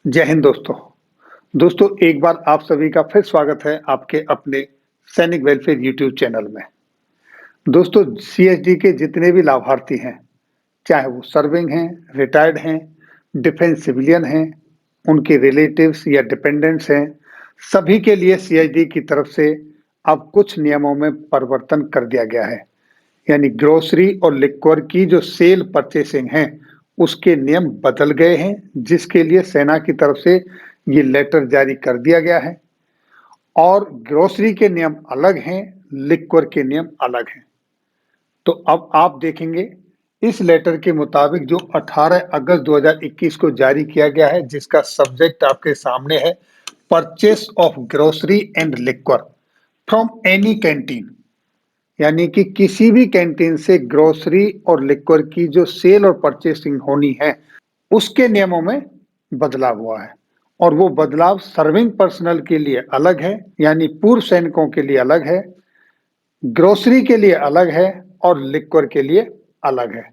जय हिंद दोस्तों। दोस्तों एक बार आप सभी का फिर स्वागत है आपके अपने सैनिक वेलफेयर यूट्यूब चैनल में। दोस्तों सीएसडी के जितने भी लाभार्थी हैं, चाहे वो सर्विंग हैं, रिटायर्ड हैं, डिफेंस सिविलियन हैं, उनके रिलेटिव्स या डिपेंडेंट्स हैं, सभी के लिए सीएसडी की तरफ से अब कुछ नियमों में परिवर्तन कर दिया गया है। यानी ग्रोसरी और लिक्वर की जो सेल परचेसिंग है उसके नियम बदल गए हैं, जिसके लिए सेना की तरफ से ये लेटर जारी कर दिया गया है। और ग्रोसरी के नियम अलग हैं, लिक्वर के नियम अलग हैं। तो अब आप देखेंगे इस लेटर के मुताबिक जो 18 अगस्त 2021 को जारी किया गया है, जिसका सब्जेक्ट आपके सामने है, purchase of grocery and liquor from any canteen. यानी कि किसी भी कैंटीन से ग्रोसरी और लिक्वर की जो सेल और परचेसिंग होनी है उसके नियमों में बदलाव हुआ है। और वो बदलाव सर्विंग पर्सनल के लिए अलग है, यानी पूर्व सैनिकों के लिए अलग है, ग्रोसरी के लिए अलग है और लिक्वर के लिए अलग है।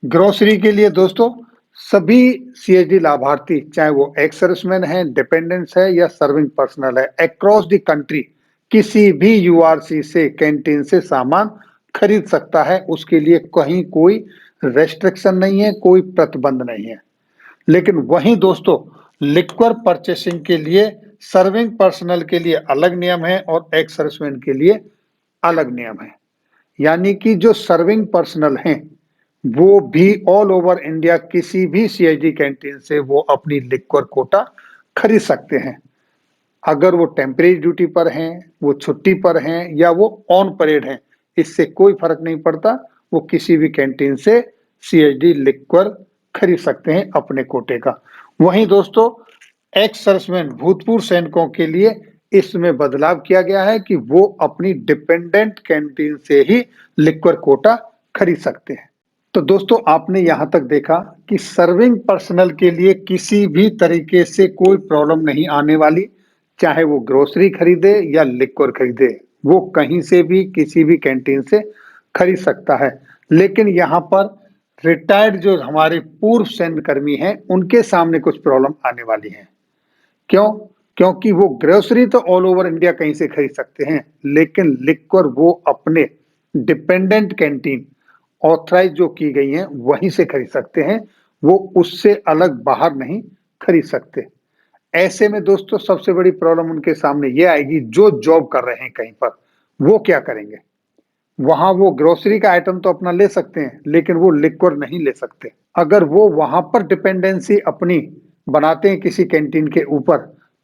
ग्रोसरी के लिए दोस्तों सभी सीएसडी लाभार्थी, चाहे वो एक्स सर्विसमैन है, डिपेंडेंट्स है या सर्विंग पर्सनल है, अक्रॉस द कंट्री किसी भी यूआरसी से कैंटीन से सामान खरीद सकता है। उसके लिए कहीं कोई रेस्ट्रिक्शन नहीं है, कोई प्रतिबंध नहीं है। लेकिन वहीं दोस्तों लिक्वर परचेसिंग के लिए सर्विंग पर्सनल के लिए अलग नियम है और एक्स सर्विसमैन के लिए अलग नियम है। यानी कि जो सर्विंग पर्सनल हैं वो भी ऑल ओवर इंडिया किसी भी सीएसडी कैंटीन से वो अपनी लिक्वर कोटा खरीद सकते हैं। अगर वो टेम्परेरी ड्यूटी पर हैं, वो छुट्टी पर हैं या वो ऑन परेड हैं, इससे कोई फर्क नहीं पड़ता। वो किसी भी कैंटीन से सीएसडी लिक्वर खरीद सकते हैं अपने कोटे का। वहीं दोस्तों एक्स सर्विसमैन भूतपूर्व सैनिकों के लिए इसमें बदलाव किया गया है कि वो अपनी डिपेंडेंट कैंटीन से ही लिक्वर कोटा खरीद सकते हैं। तो दोस्तों आपने यहां तक देखा कि सर्विंग पर्सनल के लिए किसी भी तरीके से कोई प्रॉब्लम नहीं आने वाली, चाहे वो ग्रोसरी खरीदे या लिक्वर खरीदे, वो कहीं से भी किसी भी कैंटीन से खरीद सकता है। लेकिन यहाँ पर रिटायर्ड जो हमारे पूर्व सैन्यकर्मी हैं उनके सामने कुछ प्रॉब्लम आने वाली है। क्यों? क्योंकि वो ग्रोसरी तो ऑल ओवर इंडिया कहीं से खरीद सकते हैं, लेकिन लिक्वर वो अपने डिपेंडेंट कैंटीन ऑथराइज जो की गई हैं वहीं से खरीद सकते हैं। वो उससे अलग बाहर नहीं खरीद सकते। ऐसे में दोस्तों सबसे बड़ी प्रॉब्लम उनके सामने ये आएगी, जो जॉब कर रहे हैं कहीं पर, वो क्या करेंगे? वहां वो ग्रोसरी का आइटम तो अपना ले सकते हैं, लेकिन वो लिक्वर नहीं ले सकते। अगर वो वहां पर डिपेंडेंसी अपनी बनाते हैं किसी कैंटीन के ऊपर,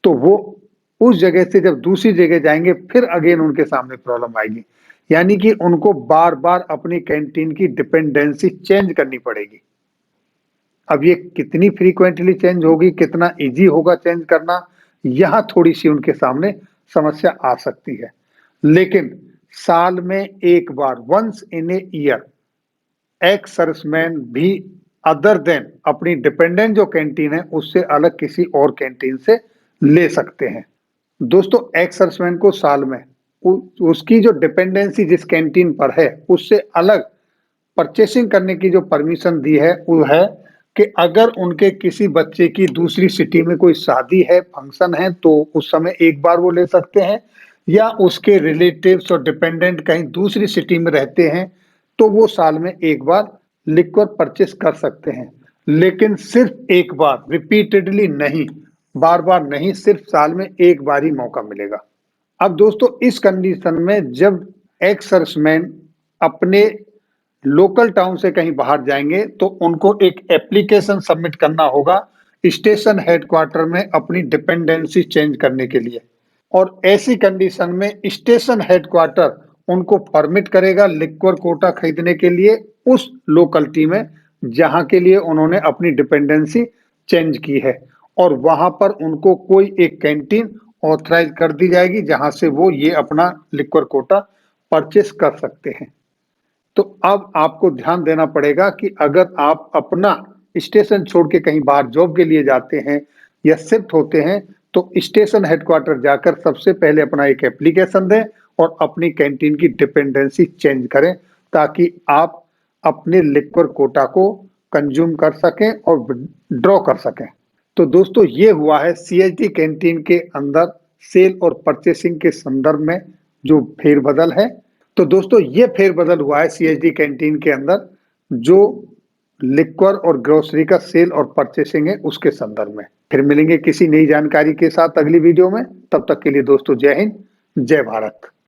तो वो उस जगह से जब दूसरी जगह जाएंगे फिर अगेन उनके सामने प्रॉब्लम आएगी। यानी कि उनको बार बार अपनी कैंटीन की डिपेंडेंसी चेंज करनी पड़ेगी। अब ये कितनी फ्रीक्वेंटली चेंज होगी, कितना इजी होगा चेंज करना, यहां थोड़ी सी उनके सामने समस्या आ सकती है। लेकिन साल में एक बार, once in a year, ex serviceman भी अदर देन अपनी डिपेंडेंट जो कैंटीन है उससे अलग किसी और कैंटीन से ले सकते हैं। दोस्तों एक्स सर्विसमैन को साल में उसकी जो डिपेंडेंसी जिस कैंटीन पर है उससे अलग परचेसिंग करने की जो परमिशन दी है वो है कि अगर उनके किसी बच्चे की दूसरी सिटी में कोई शादी है, फंक्शन है, तो उस समय एक बार वो ले सकते हैं, या उसके रिलेटिव्स और डिपेंडेंट कहीं दूसरी सिटी में रहते हैं तो वो साल में एक बार लिक्वर परचेस कर सकते हैं। लेकिन सिर्फ एक बार, रिपीटेडली नहीं, बार बार नहीं, सिर्फ साल में एक बार ही मौका मिलेगा। अब दोस्तों इस कंडीशन में जब एक्स सर्विसमैन अपने लोकल टाउन से कहीं बाहर जाएंगे तो उनको एक एप्लीकेशन सबमिट करना होगा स्टेशन हेडक्वार्टर में अपनी डिपेंडेंसी चेंज करने के लिए। और ऐसी कंडीशन में स्टेशन हेडक्वार्टर उनको परमिट करेगा लिक्वर कोटा खरीदने के लिए उस लोकलिटी में जहां के लिए उन्होंने अपनी डिपेंडेंसी चेंज की है। और वहां पर उनको कोई एक कैंटीन ऑथराइज कर दी जाएगी जहां से वो ये अपना लिक्वर कोटा परचेस कर सकते हैं। तो अब आपको ध्यान देना पड़ेगा कि अगर आप अपना स्टेशन छोड़ के कहीं बाहर जॉब के लिए जाते हैं या शिफ्ट होते हैं तो स्टेशन हेडक्वार्टर जाकर सबसे पहले अपना एक एप्लीकेशन दें और अपनी कैंटीन की डिपेंडेंसी चेंज करें, ताकि आप अपने लिक्वर कोटा को कंज्यूम कर सकें और ड्रॉ कर सकें। तो दोस्तों ये हुआ है सीएसडी कैंटीन के अंदर सेल और परचेसिंग के संदर्भ में जो फेरबदल है। तो दोस्तों ये फेरबदल हुआ है सीएसडी कैंटीन के अंदर जो लिक्वर और ग्रोसरी का सेल और परचेसिंग है उसके संदर्भ में। फिर मिलेंगे किसी नई जानकारी के साथ अगली वीडियो में। तब तक के लिए दोस्तों जय हिंद, जय भारत।